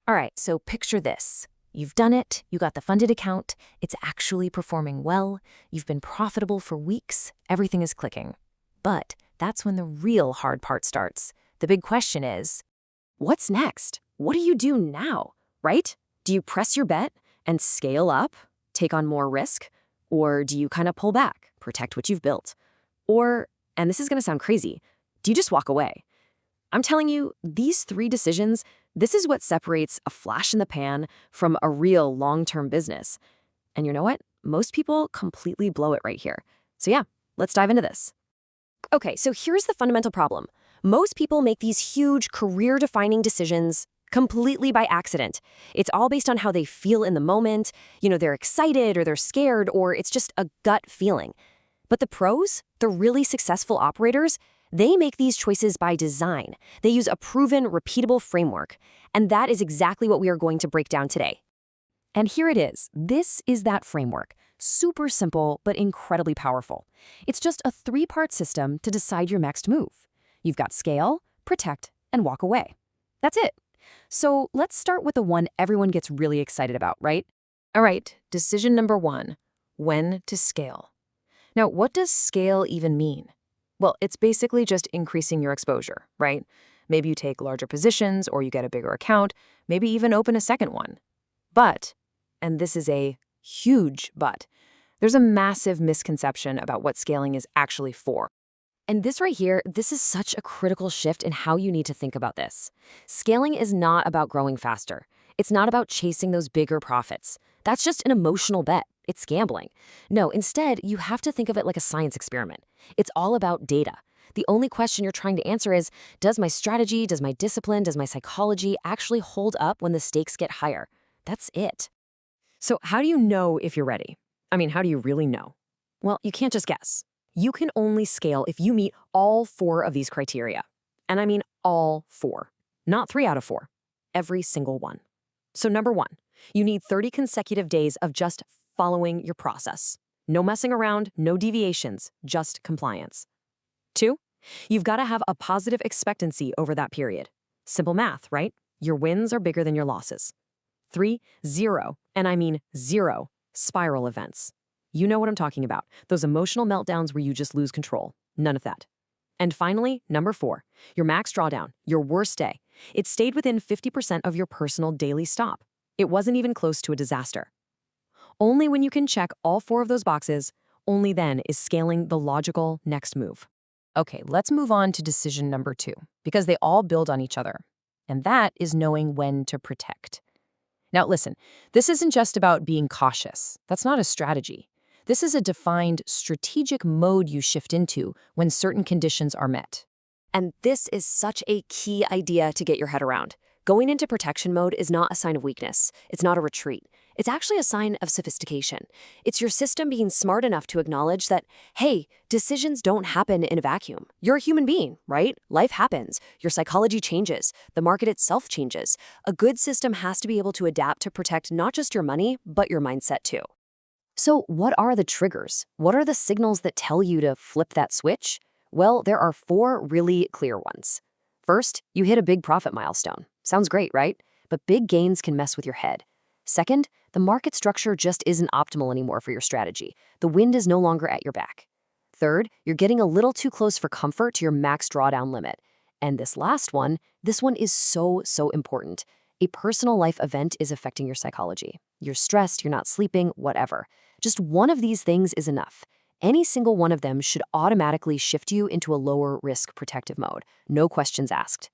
All right, so picture this. You've done it, you got the funded account, it's actually performing well, you've been profitable for weeks, everything is clicking. But that's when the real hard part starts. The big question is, what's next? What do you do now, right? Do you press your bet and scale up, take on more risk? Or do you kind of pull back, protect what you've built? Or, and this is going to sound crazy, do you just walk away? I'm telling you, these three decisions, this is what separates a flash in the pan from a real long-term business. And you know what? Most people completely blow it right here. So yeah, let's dive into this. Okay, so here's the fundamental problem. Most people make these huge career-defining decisions completely by accident. It's all based on how they feel in the moment. They're excited or they're scared or it's just a gut feeling. But the pros, the really successful operators, they make these choices by design. They use a proven, repeatable framework. And that is exactly what we are going to break down today. And here it is. This is that framework. Super simple, but incredibly powerful. It's just a three-part system to decide your next move. You've got scale, protect, and walk away. That's it. So let's start with the one everyone gets really excited about, right? All right, decision number one, when to scale. Now, what does scale even mean? Well, it's basically just increasing your exposure, right? Maybe you take larger positions or you get a bigger account, maybe even open a second one. But, and this is a huge but, there's a massive misconception about what scaling is actually for. And this right here, this is such a critical shift in how you need to think about this. Scaling is not about growing faster. It's not about chasing those bigger profits. That's just an emotional bet. It's gambling. No, instead, you have to think of it like a science experiment. It's all about data. The only question you're trying to answer is, does my strategy, does my discipline, does my psychology actually hold up when the stakes get higher? That's it. So how do you know if you're ready? I mean, how do you really know? Well, you can't just guess. You can only scale if you meet all four of these criteria. And I mean all four, not 3 out of 4, every single one. So number one, you need 30 consecutive days of just following your process. No messing around, no deviations, just compliance. 2, you've got to have a positive expectancy over that period. Simple math, right? Your wins are bigger than your losses. 3, 0, and I mean 0, spiral events. You know what I'm talking about, those emotional meltdowns where you just lose control. None of that. And finally, number 4, your max drawdown, your worst day. It stayed within 50% of your personal daily stop. It wasn't even close to a disaster. Only when you can check all 4 of those boxes, only then is scaling the logical next move. Okay, let's move on to decision number 2, because they all build on each other. And that is knowing when to protect. Now listen, this isn't just about being cautious. That's not a strategy. This is a defined strategic mode you shift into when certain conditions are met. And this is such a key idea to get your head around. Going into protection mode is not a sign of weakness. It's not a retreat. It's actually a sign of sophistication. It's your system being smart enough to acknowledge that, hey, decisions don't happen in a vacuum. You're a human being, right? Life happens. Your psychology changes. The market itself changes. A good system has to be able to adapt to protect not just your money, but your mindset too. So what are the triggers? What are the signals that tell you to flip that switch? Well, there are 4 really clear ones. First, you hit a big profit milestone. Sounds great, right? But big gains can mess with your head. Second, the market structure just isn't optimal anymore for your strategy. The wind is no longer at your back. Third, you're getting a little too close for comfort to your max drawdown limit. And this last one, this one is so important. A personal life event is affecting your psychology. You're stressed, you're not sleeping, whatever. Just one of these things is enough. Any single one of them should automatically shift you into a lower risk protective mode. No questions asked.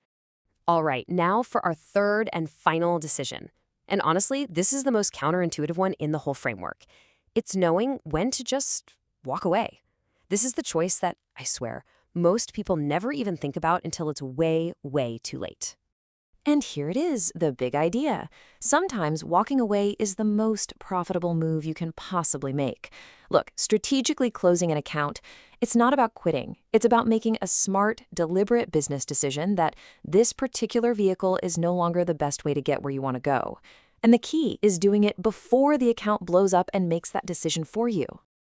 All right, now for our third and final decision. And honestly, this is the most counterintuitive one in the whole framework. It's knowing when to just walk away. This is the choice that, I swear, most people never even think about until it's way too late. And here it is, the big idea. Sometimes walking away is the most profitable move you can possibly make. Look, strategically closing an account, it's not about quitting. It's about making a smart, deliberate business decision that this particular vehicle is no longer the best way to get where you want to go. And the key is doing it before the account blows up and makes that decision for you.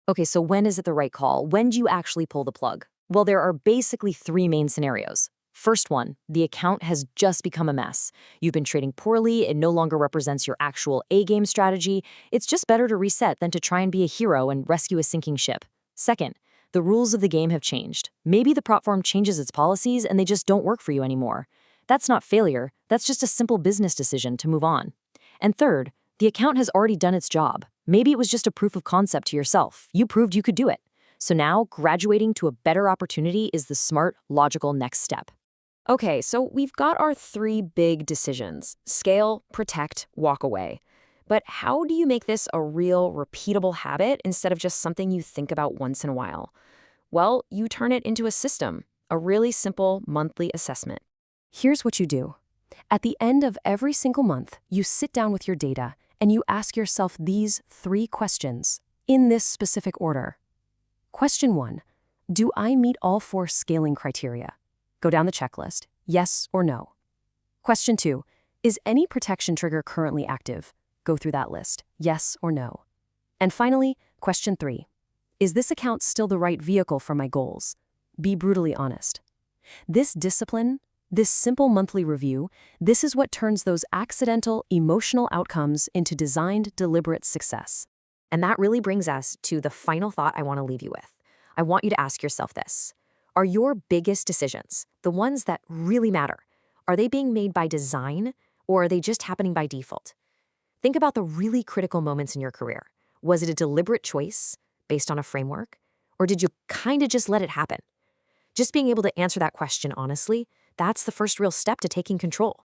Okay, so when is it the right call? When do you actually pull the plug? Well, there are basically 3 main scenarios. First one, the account has just become a mess. You've been trading poorly, it no longer represents your actual A-game strategy. It's just better to reset than to try and be a hero and rescue a sinking ship. Second, the rules of the game have changed. Maybe the platform changes its policies and they just don't work for you anymore. That's not failure, that's just a simple business decision to move on. And third, the account has already done its job. Maybe it was just a proof of concept to yourself. You proved you could do it. So now, graduating to a better opportunity is the smart, logical next step. Okay, so we've got our three big decisions: scale, protect, walk away. But how do you make this a real, repeatable habit instead of just something you think about once in a while? Well, you turn it into a system, a really simple monthly assessment. Here's what you do. At the end of every single month, you sit down with your data and you ask yourself these 3 questions in this specific order. Question 1, do I meet all 4 scaling criteria? Go down the checklist, yes or no. Question 2, is any protection trigger currently active? Go through that list, yes or no. And finally, question 3, is this account still the right vehicle for my goals? Be brutally honest. This discipline, this simple monthly review, this is what turns those accidental, emotional outcomes into designed, deliberate success. And that really brings us to the final thought I want to leave you with. I want you to ask yourself this. Are your biggest decisions, the ones that really matter, are they being made by design or are they just happening by default? Think about the really critical moments in your career. Was it a deliberate choice based on a framework, or did you kind of just let it happen? Just being able to answer that question honestly, that's the first real step to taking control.